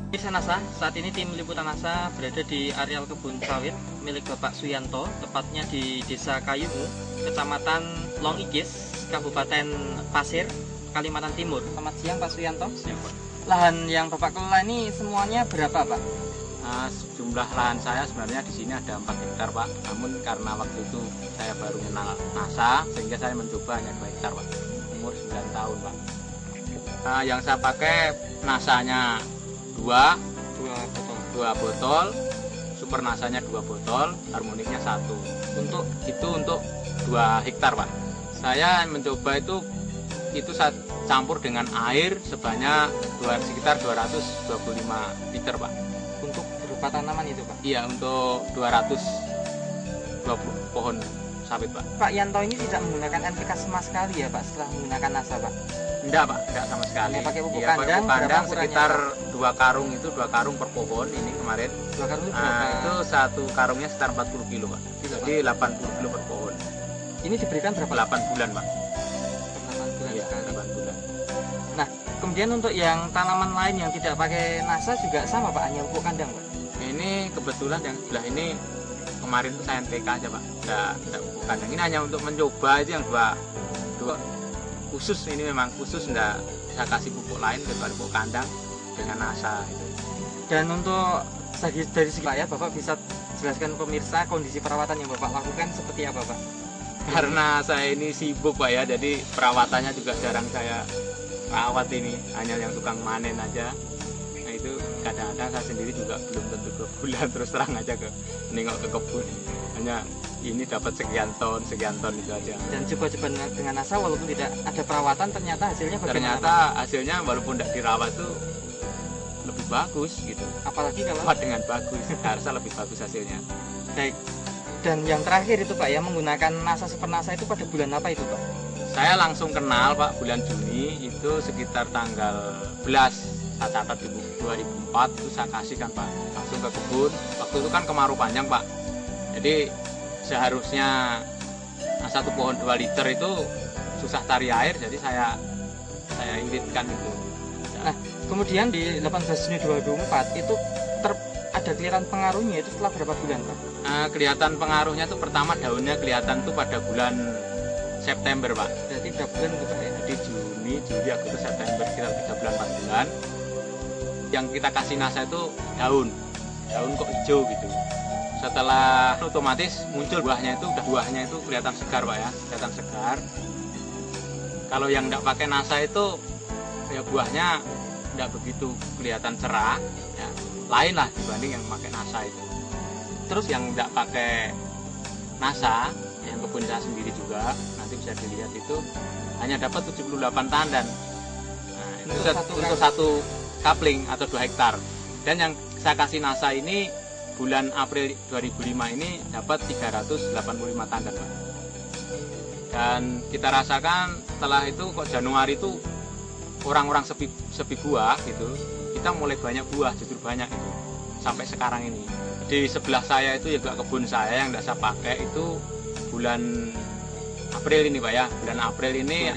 Pemirsa NASA, saat ini tim liputan NASA berada di areal kebun sawit milik Bapak Suyanto, tepatnya di Desa Kayungu, Kecamatan Longikis, Kabupaten Pasir, Kalimantan Timur. Selamat siang Pak Suyanto. Siang, Pak. Lahan yang Bapak kelola ini semuanya berapa Pak? Jumlah lahan saya sebenarnya di sini ada 4 hektar Pak. Namun karena waktu itu saya baru kenal NASA, sehingga saya mencoba hanya 2 hektar Pak. Umur 9 tahun Pak. Yang saya pakai NASA-nya 2 botol, super NASA-nya 2 botol, harmoniknya 1. Untuk 2 hektar Pak. Saya mencoba itu saya campur dengan air sebanyak sekitar 225 liter Pak. Untuk berupa tanaman itu Pak? Iya, untuk 220 pohon sawit Pak. Pak Yanto ini tidak menggunakan NPK sama sekali ya Pak setelah menggunakan NASA Pak? Enggak Pak, enggak sama sekali. Hanya pakai pupuk Iya, kandang, pupuk kandang berapa sekitar 2 karung, itu 2 karung per pohon ini kemarin. 2 karung itu berapa? Itu satu karungnya sekitar 40 kilo Pak. Jadi 80 kilo per pohon. Ini diberikan berapa? 8 bulan Pak. 8 bulan Iya, sekali. 8 bulan. Nah, kemudian untuk yang tanaman lain yang tidak pakai NASA juga sama Pak, hanya pupuk kandang Pak? Ini kebetulan yang sebelah ini kemarin itu saya NPK aja Pak. Enggak pupuk kandang. Ini hanya untuk mencoba itu yang dua khusus, ini memang khusus, enggak saya kasih pupuk lain kecuali pupuk kandang dengan NASA itu. Dan untuk dari segi Pak ya, Bapak bisa jelaskan pemirsa kondisi perawatan yang Bapak lakukan seperti apa Pak? Karena saya ini sibuk Pak ya, jadi perawatannya juga jarang saya rawat ini, hanya yang tukang manen aja. Nah itu kadang-kadang saya sendiri juga belum tentu 2 bulan terus terang aja nengok ke kebun. Hanya ini dapat sekian ton itu aja. Dan coba-coba dengan NASA walaupun tidak ada perawatan ternyata hasilnya bagaimana? Ternyata hasilnya walaupun tidak dirawat tuh lebih bagus gitu. Apalagi kalau dengan bagus, harusnya lebih bagus hasilnya. Baik. Dan yang terakhir itu Pak ya, menggunakan NASA Super NASA itu pada bulan apa itu Pak? Saya langsung kenal Pak, bulan Juni itu sekitar tanggal 11. Saya catat 2004 itu saya kasihkan Pak, langsung ke kebun. Waktu itu kan kemarau panjang Pak. Jadi seharusnya 1 pohon 2 liter itu susah cari air, jadi saya iritkan itu. Nah, kemudian di 18 Juni 2004 itu ada kelihatan pengaruhnya itu setelah berapa bulan Pak? Kelihatan pengaruhnya itu pertama daunnya kelihatan tuh pada bulan September Pak. Berarti berapa bulan itu Pak ya? Jadi Juni, Juli, Agustus, September, sekitar 3 bulan 4 bulan. Yang kita kasih NASA itu daun kok hijau gitu. Setelah otomatis muncul buahnya itu kelihatan segar Pak ya, kelihatan segar. Kalau yang tidak pakai NASA itu ya buahnya tidak begitu kelihatan cerah ya. Lain lah dibanding yang pakai NASA itu. Terus yang tidak pakai NASA, yang kebun saya sendiri juga, nanti bisa dilihat itu hanya dapat 78 tandan. Nah, itu untuk satu kapling atau 2 hektar. Dan yang saya kasih NASA ini bulan April 2005 ini dapat 385 tandan Pak. Dan kita rasakan setelah itu kok Januari itu orang-orang sepi buah gitu, kita mulai banyak buah, justru banyak itu sampai sekarang ini. Di sebelah saya itu juga kebun saya yang tidak saya pakai itu bulan April ini Pak ya, bulan April ini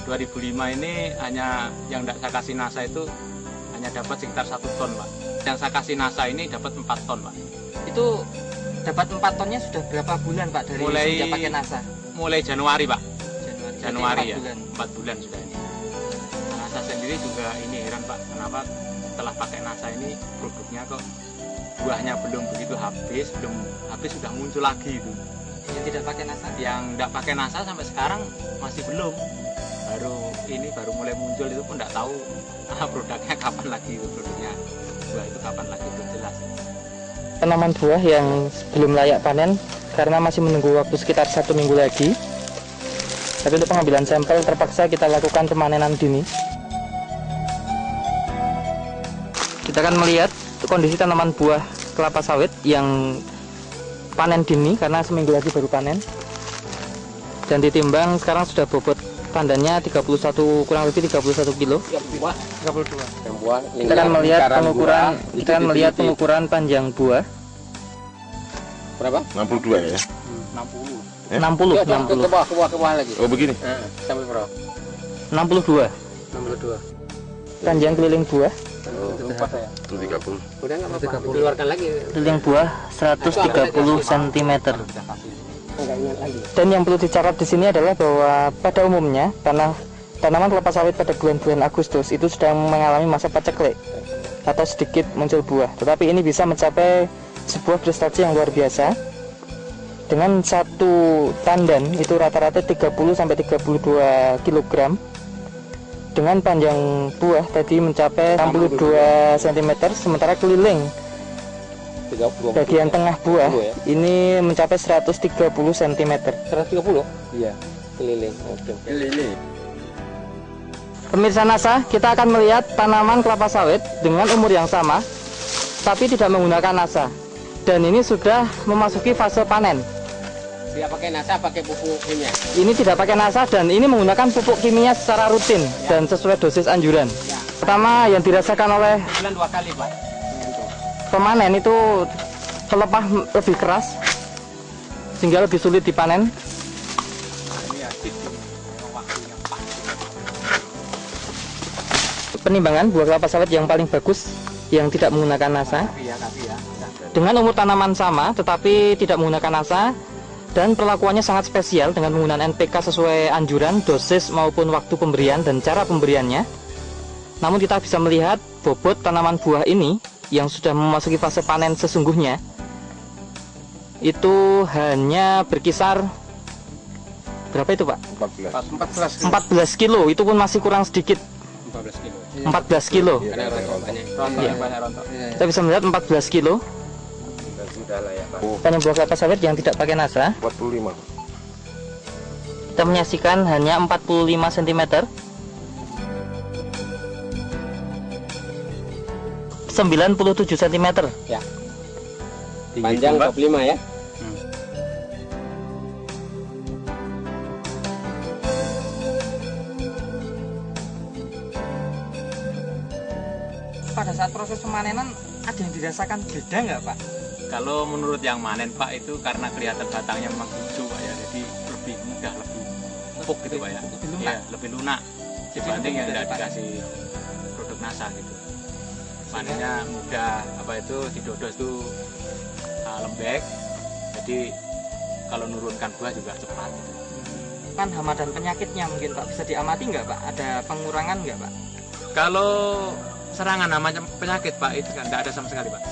2005 ini hanya yang tidak saya kasih NASA itu hanya dapat sekitar 1 ton Pak. Yang saya kasih NASA ini dapat 4 ton Pak. Itu dapat 4 tonnya sudah berapa bulan Pak dari sejak pakai NASA? Mulai Januari Pak. Januari 4 ya, bulan. 4 bulan sudah ini. NASA sendiri juga ini heran Pak, kenapa setelah pakai NASA ini produknya kok buahnya belum begitu habis sudah muncul lagi itu. Yang tidak pakai NASA? Yang tidak pakai NASA sampai sekarang masih belum. Baru mulai muncul itu pun tidak tahu produknya kapan lagi itu, produknya buah itu kapan lagi, belum jelas. Tanaman buah yang belum layak panen karena masih menunggu waktu sekitar 1 minggu lagi. Tapi untuk pengambilan sampel terpaksa kita lakukan pemanenan dini. Kita akan melihat kondisi tanaman buah kelapa sawit yang panen dini karena seminggu lagi baru panen. Dan ditimbang sekarang sudah bobot tandannya 31, kurang lebih 31 kilo. 32. Kita akan melihat pengukuran panjang buah. Berapa? 62 ya? 60. Ke bawah lagi. Oh begini? Sampai berapa? 62. 62. Panjang keliling buah. Oh. Lupa saya. 130. Udah nggak apa-apa. Keluarkan lagi. Keliling buah 130 cm. Enggak ingat lagi. Dan yang perlu dicatat di sini adalah bahwa pada umumnya tanaman kelapa sawit pada bulan-bulan Agustus itu sedang mengalami masa paceklik atau sedikit muncul buah. Tetapi ini bisa mencapai sebuah prestasi yang luar biasa. Dengan satu tandan itu rata-rata 30 sampai 32 kg. Dengan panjang buah tadi mencapai 62 cm, sementara keliling 30. bagian tengah buah ini mencapai 130 cm. 130? Iya. Keliling. Oke. Ini. Pemirsa NASA, kita akan melihat tanaman kelapa sawit dengan umur yang sama, tapi tidak menggunakan NASA. Dan ini sudah memasuki fase panen. Dia pakai NASA, pakai pupuk kimia. Ini tidak pakai NASA dan ini menggunakan pupuk kimia secara rutin dan sesuai dosis anjuran. Pertama yang dirasakan oleh Bulan 2 kali, Pak. pemanen itu pelepah lebih keras sehingga lebih sulit dipanen. Ini ya memang waktunya pas. Penimbangan buah kelapa sawit yang paling bagus yang tidak menggunakan NASA Tapi ya. dengan umur tanaman sama tetapi tidak menggunakan NASA, dan perlakuannya sangat spesial dengan menggunakan NPK sesuai anjuran, dosis maupun waktu pemberian dan cara pemberiannya. Namun kita bisa melihat bobot tanaman buah ini yang sudah memasuki fase panen sesungguhnya itu hanya berkisar berapa itu Pak? 14. 14 kilo, itu pun masih kurang sedikit. 14 kilo. 14 kilo. Ada rontok banyak. Iya. Banyak rontok. Kita bisa melihat 14 kilo Sudah lah ya, Pak. panen buah kelapa sawit yang tidak pakai NASA. 45. Kita menyaksikan hanya 45 cm. 97 cm. Ya. Panjang 25 ya. Pada saat proses pemanenan ada yang dirasakan beda nggak Pak? Kalau menurut yang manen Pak itu karena kelihatan batangnya memang hijau Pak ya, jadi lebih mudah, lebih empuk gitu Pak ya. Lebih lunak. Iya, lebih lunak dibanding yang tidak dikasih produk NASA gitu. Panennya mudah, apa itu didodos itu lembek, jadi kalau nurunkan buah juga cepat gitu. Kan hama dan penyakitnya mungkin Pak bisa diamati nggak Pak? Ada pengurangan nggak Pak? Kalau serangan namanya penyakit Pak itu kan tidak ada sama sekali Pak,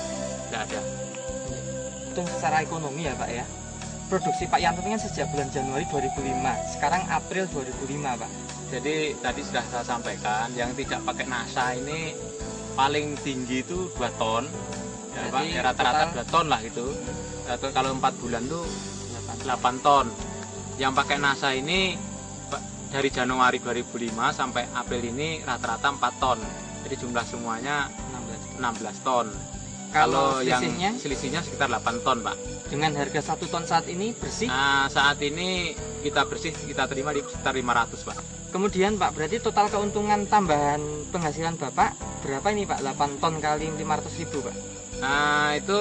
tidak ada. Itu secara ekonomi ya Pak ya. Produksi Pak Yanto kan sejak bulan Januari 2005, sekarang April 2005 Pak. Jadi tadi sudah saya sampaikan yang tidak pakai NASA ini paling tinggi itu 2 ton ya Pak, ya, rata-rata 2 ton lah gitu. Atau kalau 4 bulan tuh 8 ton. Yang pakai NASA ini dari Januari 2005 sampai April ini rata-rata 4 ton. Jadi jumlah semuanya 16 ton. Kalau yang selisihnya sekitar 8 ton Pak. Dengan harga 1 ton saat ini bersih? Nah, saat ini kita bersih kita terima di sekitar 500 Pak. Kemudian Pak, berarti total keuntungan tambahan penghasilan Bapak berapa ini Pak? 8 ton kali 500.000 Pak? Nah, itu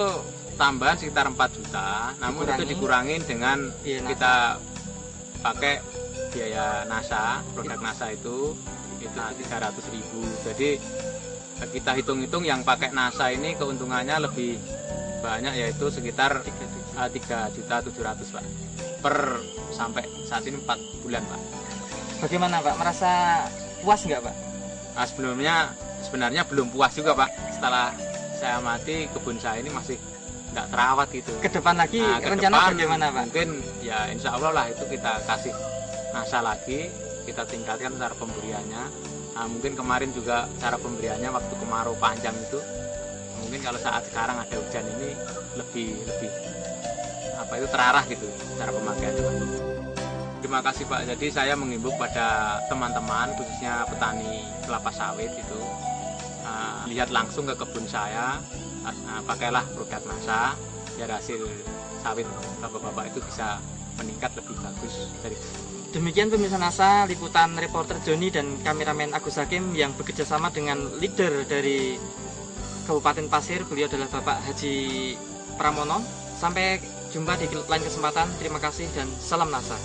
tambahan sekitar 4 juta. Namun itu dikurangin dengan kita pakai biaya NASA, produk NASA itu 300.000. Jadi kita hitung-hitung yang pakai NASA ini keuntungannya lebih banyak, yaitu sekitar 3.700.000 Pak per sampai saat ini 4 bulan Pak. Bagaimana Pak? Merasa puas nggak Pak? Nah, sebenarnya belum puas juga Pak. Setelah saya amati kebun saya ini masih nggak terawat gitu. Ke depan lagi rencana bagaimana Pak? Mungkin ya insya Allah lah itu kita kasih NASA lagi, kita tingkatkan cara pemberiannya. Nah, mungkin kemarin juga cara pemberiannya waktu kemarau panjang itu, mungkin kalau saat sekarang ada hujan ini lebih apa itu terarah gitu cara pemakaiannya. Terima kasih Pak. Jadi saya mengimbau pada teman-teman khususnya petani kelapa sawit itu lihat langsung ke kebun saya, pakailah produk NASA biar hasil sawit bapak-bapak itu bisa meningkat lebih bagus dari. Demikian pemirsa NASA, liputan reporter Joni dan kameramen Agus Hakim yang bekerja sama dengan leader dari Kabupaten Pasir. Beliau adalah Bapak Haji Pramono. Sampai jumpa di lain kesempatan. Terima kasih dan salam NASA.